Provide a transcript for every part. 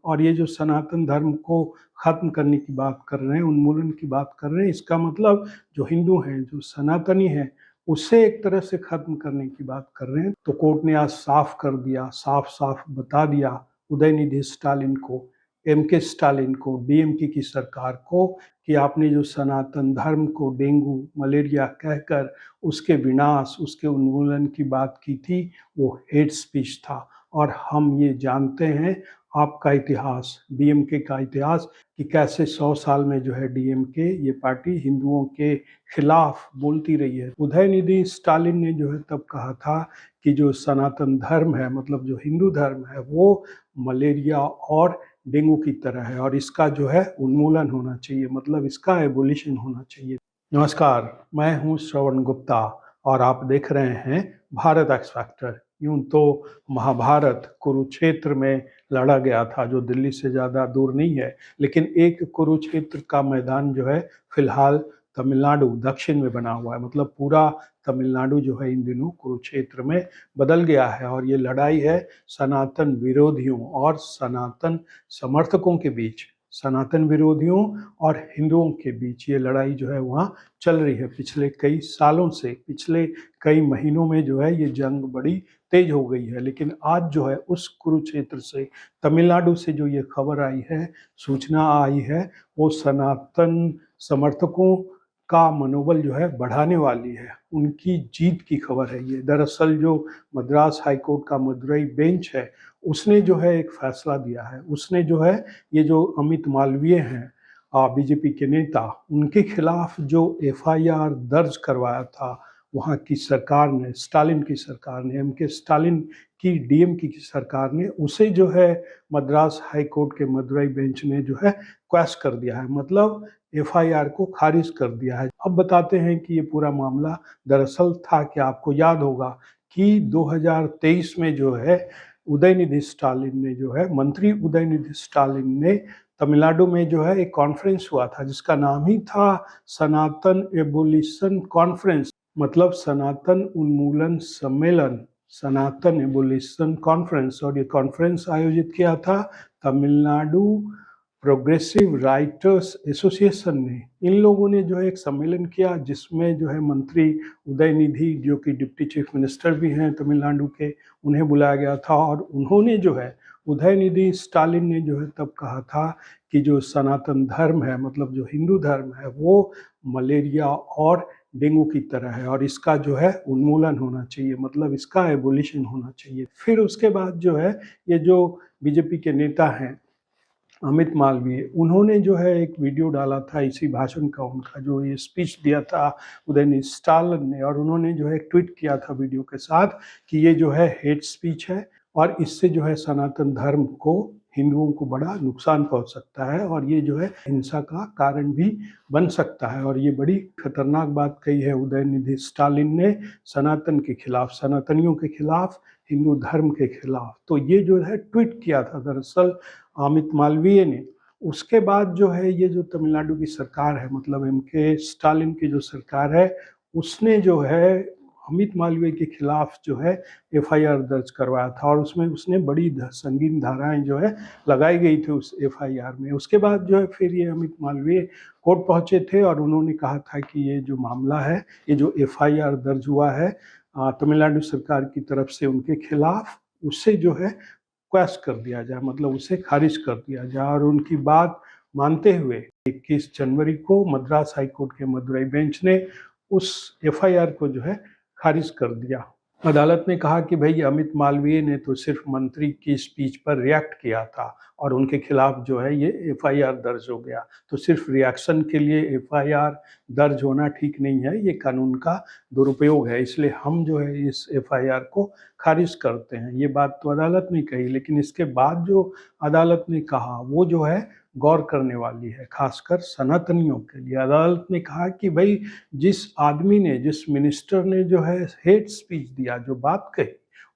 और ये जो सनातन धर्म को ख़त्म करने की बात कर रहे हैं, उन्मूलन की बात कर रहे हैं, इसका मतलब जो हिंदू हैं, जो सनातनी हैं, उसे एक तरह से ख़त्म करने की बात कर रहे हैं। तो कोर्ट ने आज साफ कर दिया, साफ साफ बता दिया उदयनिधि स्टालिन को, एमके स्टालिन को, डीएमके की सरकार को कि आपने जो सनातन धर्म को डेंगू मलेरिया कहकर उसके विनाश, उसके उन्मूलन की बात की थी, वो हेट स्पीच था। और हम ये जानते हैं आपका इतिहास, डीएमके का इतिहास, कि कैसे 100 साल में जो है डीएमके ये पार्टी हिंदुओं के खिलाफ बोलती रही है। उदयनिधि स्टालिन ने जो है तब कहा था कि जो सनातन धर्म है, मतलब जो हिंदू धर्म है, वो मलेरिया और डेंगू की तरह है और इसका जो है उन्मूलन होना चाहिए, मतलब इसका एबोलिशन होना चाहिए। नमस्कार, मैं हूं श्रवण गुप्ता और आप देख रहे हैं भारत एक्स फैक्टर। यूं तो महाभारत कुरुक्षेत्र में लड़ा गया था, जो दिल्ली से ज़्यादा दूर नहीं है, लेकिन एक कुरुक्षेत्र का मैदान जो है फिलहाल तमिलनाडु दक्षिण में बना हुआ है। मतलब पूरा तमिलनाडु जो है इन दिनों कुरुक्षेत्र में बदल गया है और ये लड़ाई है सनातन विरोधियों और सनातन समर्थकों के बीच। सनातन विरोधियों और हिंदुओं के बीच ये लड़ाई जो है वहाँ चल रही है पिछले कई सालों से। पिछले कई महीनों में जो है ये जंग बड़ी तेज हो गई है। लेकिन आज जो है उस कुरुक्षेत्र से, तमिलनाडु से जो ये खबर आई है, सूचना आई है, वो सनातन समर्थकों का मनोबल जो है बढ़ाने वाली है। उनकी जीत की खबर है ये। दरअसल जो मद्रास हाईकोर्ट का मदुरई बेंच है, उसने जो है एक फैसला दिया है। उसने जो है ये जो अमित मालवीय हैं, बीजेपी के नेता, उनके खिलाफ जो एफआईआर दर्ज करवाया था वहाँ की सरकार ने, स्टालिन की सरकार ने, एमके स्टालिन की डीएमके की सरकार ने, उसे जो है मद्रास हाईकोर्ट के मदुरई बेंच ने जो है क्वैश कर दिया है, मतलब एफआईआर को खारिज कर दिया है। अब बताते हैं कि ये पूरा मामला दरअसल था क्या। आपको याद होगा कि 2023 में जो है उदयनिधि स्टालिन ने जो है, मंत्री उदयनिधि स्टालिन ने तमिलनाडु में जो है एक कॉन्फ्रेंस हुआ था जिसका नाम ही था सनातन एबोलिशन कॉन्फ्रेंस, मतलब सनातन उन्मूलन सम्मेलन, सनातन एबोलिशन कॉन्फ्रेंस। और ये कॉन्फ्रेंस आयोजित किया था तमिलनाडु प्रोग्रेसिव राइटर्स एसोसिएशन ने। इन लोगों ने जो है एक सम्मेलन किया जिसमें जो है मंत्री उदयनिधि, जो कि डिप्टी चीफ मिनिस्टर भी हैं तमिलनाडु के, उन्हें बुलाया गया था। और उन्होंने जो है, उदयनिधि स्टालिन ने जो है तब कहा था कि जो सनातन धर्म है, मतलब जो हिंदू धर्म है, वो मलेरिया और डेंगू की तरह है और इसका जो है उन्मूलन होना चाहिए, मतलब इसका एबोलिशन होना चाहिए। फिर उसके बाद जो है ये जो बीजेपी के नेता हैं अमित मालवीय, उन्होंने जो है एक वीडियो डाला था इसी भाषण का, उनका जो ये स्पीच दिया था उदयनिधि स्टालिन ने, और उन्होंने जो है एक ट्वीट किया था वीडियो के साथ कि ये जो है हेट स्पीच है और इससे जो है सनातन धर्म को, हिंदुओं को बड़ा नुकसान पहुंच सकता है और ये जो है हिंसा का कारण भी बन सकता है। और ये बड़ी खतरनाक बात कही है उदयनिधि स्टालिन ने सनातन के खिलाफ, सनातनियों के खिलाफ, हिंदू धर्म के खिलाफ। तो ये जो है ट्वीट किया था दरअसल अमित मालवीय ने। उसके बाद जो है ये जो तमिलनाडु की सरकार है, मतलब एमके स्टालिन की जो सरकार है, उसने जो है अमित मालवीय के खिलाफ जो है एफआईआर दर्ज करवाया था और उसमें उसने बड़ी संगीन धाराएं जो है लगाई गई थी उस एफआईआर में। उसके बाद जो है फिर ये अमित मालवीय कोर्ट पहुंचे थे और उन्होंने कहा था कि ये जो मामला है, ये जो एफआईआर दर्ज हुआ है तमिलनाडु सरकार की तरफ से उनके खिलाफ, उससे जो है क्वैश कर दिया जाए, मतलब उसे खारिज कर दिया जाए। और उनकी बात मानते हुए 21 जनवरी को मद्रास हाईकोर्ट के मदुरई बेंच ने उस एफआईआर को जो है खारिज कर दिया। अदालत ने कहा कि भाई अमित मालवीय ने तो सिर्फ मंत्री की स्पीच पर रिएक्ट किया था और उनके खिलाफ जो है ये एफआईआर दर्ज हो गया, तो सिर्फ रिएक्शन के लिए एफआईआर दर्ज होना ठीक नहीं है, ये कानून का दुरुपयोग है, इसलिए हम जो है इस एफआईआर को खारिज करते हैं। ये बात तो अदालत ने कही, लेकिन इसके बाद जो अदालत ने कहा वो जो है गौर करने वाली है, खासकर सनातनियों के लिए। अदालत ने कहा कि भाई जिस आदमी ने, जिस मिनिस्टर ने जो है हेट स्पीच दिया, जो बात कही,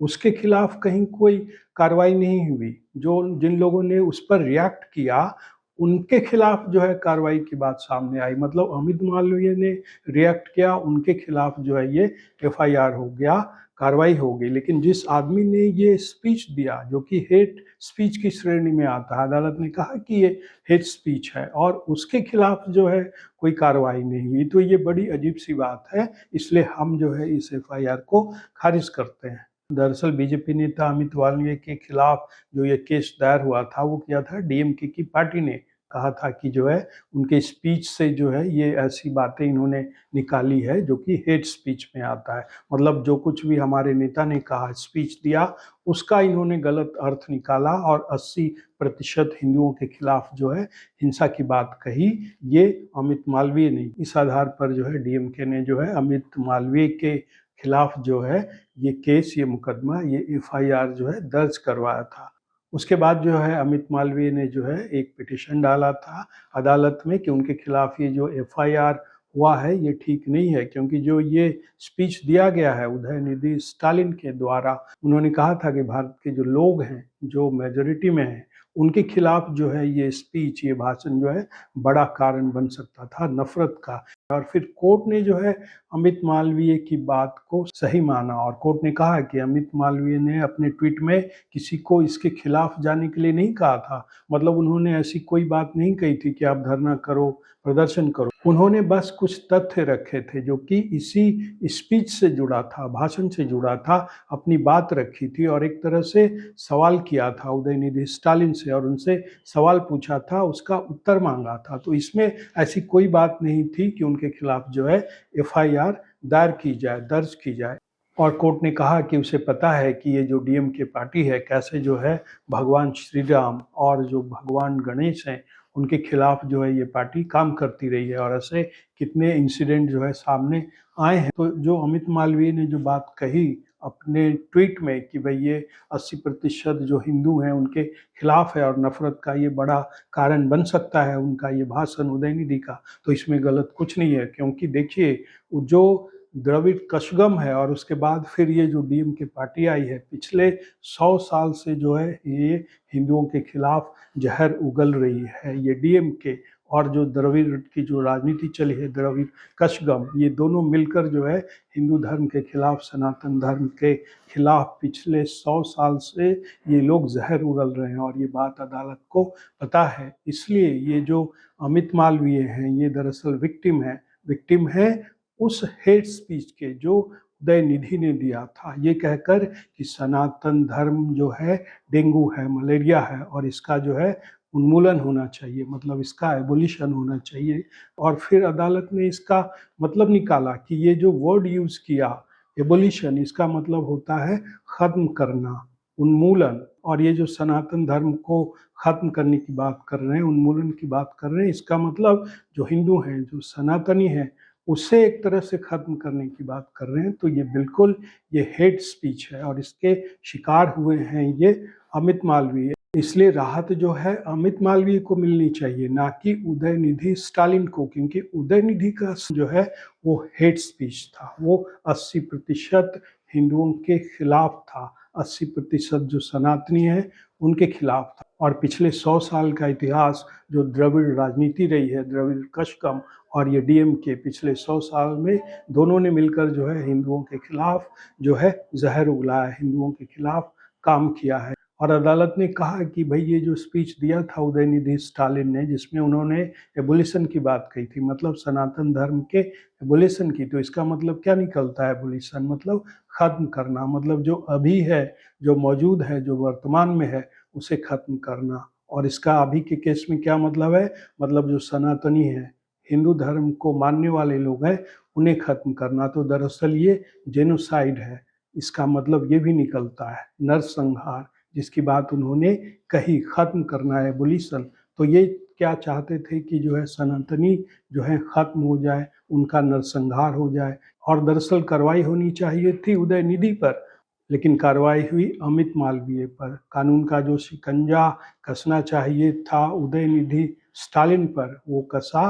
उसके खिलाफ कहीं कोई कार्रवाई नहीं हुई। जो जिन लोगों ने उस पर रिएक्ट किया उनके खिलाफ जो है कार्रवाई की बात सामने आई, मतलब अमित मालवीय ने रिएक्ट किया, उनके खिलाफ जो है ये एफआईआर हो गया कार्रवाई हो गई। लेकिन जिस आदमी ने ये स्पीच दिया जो कि हेट स्पीच की श्रेणी में आता है, अदालत ने कहा कि ये हेट स्पीच है और उसके खिलाफ जो है कोई कार्रवाई नहीं हुई। तो ये बड़ी अजीब सी बात है, इसलिए हम जो है इस एफआईआर को खारिज करते हैं। दरअसल बीजेपी नेता अमित मालवीय के खिलाफ जो ये केस दायर हुआ था वो किया था डीएमके की पार्टी ने। कहा था कि जो है उनके स्पीच से जो है ये ऐसी बातें इन्होंने निकाली है जो कि हेट स्पीच में आता है। मतलब जो कुछ भी हमारे नेता ने कहा, स्पीच दिया, उसका इन्होंने गलत अर्थ निकाला और 80% हिंदुओं के खिलाफ जो है हिंसा की बात कही। ये अमित मालवीय ने, इस आधार पर जो है डीएमके ने जो है अमित मालवीय के खिलाफ जो है ये केस, ये मुकदमा, ये एफआईआर जो है दर्ज करवाया था। उसके बाद जो है अमित मालवीय ने जो है एक पिटीशन डाला था अदालत में कि उनके खिलाफ ये जो एफआईआर हुआ है ये ठीक नहीं है, क्योंकि जो ये स्पीच दिया गया है उदयनिधि स्टालिन के द्वारा, उन्होंने कहा था कि भारत के जो लोग हैं, जो मेजोरिटी में हैं, उनके खिलाफ जो है ये स्पीच, ये भाषण जो है बड़ा कारण बन सकता था नफरत का। और फिर कोर्ट ने जो है अमित मालवीय की बात को सही माना और कोर्ट ने कहा कि अमित मालवीय ने अपने ट्वीट में किसी को इसके खिलाफ जाने के लिए नहीं कहा था। मतलब उन्होंने ऐसी कोई बात नहीं कही थी कि आप धरना करो, प्रदर्शन करो। उन्होंने बस कुछ तथ्य रखे थे जो कि इसी स्पीच से जुड़ा था, भाषण से जुड़ा था, अपनी बात रखी थी और एक तरह से सवाल किया था उदयनिधि स्टालिन से और उनसे सवाल पूछा था, उसका उत्तर मांगा था। तो इसमें ऐसी कोई बात नहीं थी कि उनके खिलाफ जो है एफआईआर दायर की जाए, दर्ज की जाए। और कोर्ट ने कहा कि उसे पता है कि ये जो डीएमके पार्टी है कैसे जो है भगवान श्री राम और जो भगवान गणेश हैं उनके खिलाफ जो है ये पार्टी काम करती रही है और ऐसे कितने इंसिडेंट जो है सामने आए हैं। तो जो अमित मालवीय ने जो बात कही अपने ट्वीट में कि भाई ये 80% जो हिंदू हैं उनके खिलाफ है और नफरत का ये बड़ा कारण बन सकता है उनका ये भाषण उदयनिधि का, तो इसमें गलत कुछ नहीं है। क्योंकि देखिए जो द्रविड़ कशगम है और उसके बाद फिर ये जो डीएमके पार्टी आई है, पिछले 100 साल से जो है ये हिंदुओं के खिलाफ जहर उगल रही है। ये डीएमके और जो द्रविड़ की जो राजनीति चली है, द्रविड़ कशगम, ये दोनों मिलकर जो है हिंदू धर्म के खिलाफ, सनातन धर्म के खिलाफ पिछले 100 साल से ये लोग जहर उगल रहे हैं और ये बात अदालत को पता है। इसलिए ये जो अमित मालवीय हैं ये दरअसल विक्टिम है उस हेट स्पीच के जो उदयनिधि ने दिया था, ये कहकर कि सनातन धर्म जो है डेंगू है, मलेरिया है और इसका जो है उन्मूलन होना चाहिए, मतलब इसका एबोलिशन होना चाहिए। और फिर अदालत ने इसका मतलब निकाला कि ये जो वर्ड यूज़ किया एबोलिशन, इसका मतलब होता है ख़त्म करना, उन्मूलन। और ये जो सनातन धर्म को ख़त्म करने की बात कर रहे हैं, उन्मूलन की बात कर रहे हैं, इसका मतलब जो हिंदू हैं, जो सनातनी हैं, उसे एक तरह से ख़त्म करने की बात कर रहे हैं। तो ये बिल्कुल ये हेट स्पीच है और इसके शिकार हुए हैं ये अमित मालवीय। इसलिए राहत जो है अमित मालवीय को मिलनी चाहिए, ना कि उदयनिधि स्टालिन को, क्योंकि उदयनिधि का जो है वो हेट स्पीच था, वो 80% हिंदुओं के खिलाफ था, 80% जो सनातनी हैं उनके खिलाफ था। और पिछले 100 साल का इतिहास जो द्रविड़ राजनीति रही है, द्रविड़ कशगम और ये डीएमके, पिछले 100 साल में दोनों ने मिलकर जो है हिंदुओं के खिलाफ जो है जहर उगलाया, हिंदुओं के खिलाफ काम किया है। और अदालत ने कहा कि भाई ये जो स्पीच दिया था उदयनिधि स्टालिन ने, जिसमें उन्होंने एबोलिशन की बात कही थी, मतलब सनातन धर्म के एबोलिशन की, तो इसका मतलब क्या निकलता है? एबोलिशन मतलब ख़त्म करना, मतलब जो अभी है, जो मौजूद है, जो वर्तमान में है, उसे ख़त्म करना। और इसका अभी के केस में क्या मतलब है? मतलब जो सनातनी है, हिंदू धर्म को मानने वाले लोग हैं, उन्हें ख़त्म करना। तो दरअसल ये जेनोसाइड है। इसका मतलब ये भी निकलता है नरसंहार, जिसकी बात उन्होंने कही, ख़त्म करना है, एबोलिशन। तो ये क्या चाहते थे कि जो है सनातनी जो है ख़त्म हो जाए, उनका नरसंहार हो जाए। और दरअसल कार्रवाई होनी चाहिए थी उदयनिधि पर, लेकिन कार्रवाई हुई अमित मालवीय पर। कानून का जो शिकंजा कसना चाहिए था उदयनिधि स्टालिन पर, वो कसा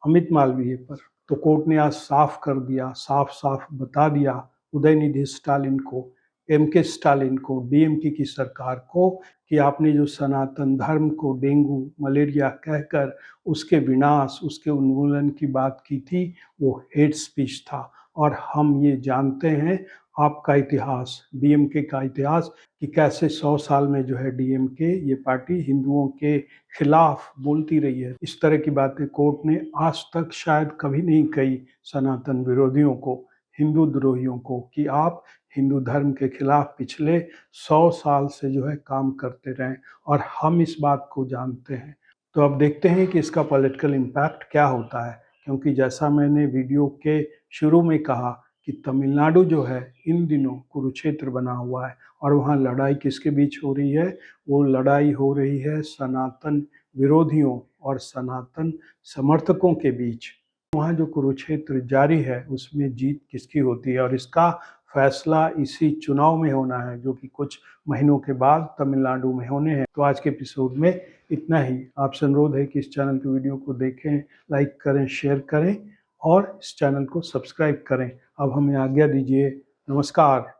अमित मालवीय पर। तो कोर्ट ने आज साफ कर दिया, साफ साफ बता दिया उदयनिधि स्टालिन को, एमके स्टालिन को, डीएमके की सरकार को कि आपने जो सनातन धर्म को डेंगू, मलेरिया कहकर उसके विनाश, उसके उन्मूलन की बात की थी, वो हेट स्पीच था। और हम ये जानते हैं आपका इतिहास, डीएमके का इतिहास कि कैसे 100 साल में जो है डीएमके ये पार्टी हिंदुओं के खिलाफ बोलती रही है। इस तरह की बातें कोर्ट ने आज तक शायद कभी नहीं कही सनातन विरोधियों को, हिंदू द्रोहियों को, कि आप हिंदू धर्म के खिलाफ पिछले 100 साल से जो है काम करते रहें और हम इस बात को जानते हैं। तो अब देखते हैं कि इसका पॉलिटिकल इम्पैक्ट क्या होता है, क्योंकि जैसा मैंने वीडियो के शुरू में कहा कि तमिलनाडु जो है इन दिनों कुरुक्षेत्र बना हुआ है और वहाँ लड़ाई किसके बीच हो रही है? वो लड़ाई हो रही है सनातन विरोधियों और सनातन समर्थकों के बीच। वहाँ जो कुरुक्षेत्र जारी है उसमें जीत किसकी होती है और इसका फैसला इसी चुनाव में होना है जो कि कुछ महीनों के बाद तमिलनाडु में होने हैं। तो आज के एपिसोड में इतना ही। आपसे अनुरोध है कि इस चैनल की वीडियो को देखें, लाइक करें, शेयर करें और इस चैनल को सब्सक्राइब करें। अब हमें आज्ञा दीजिए। नमस्कार।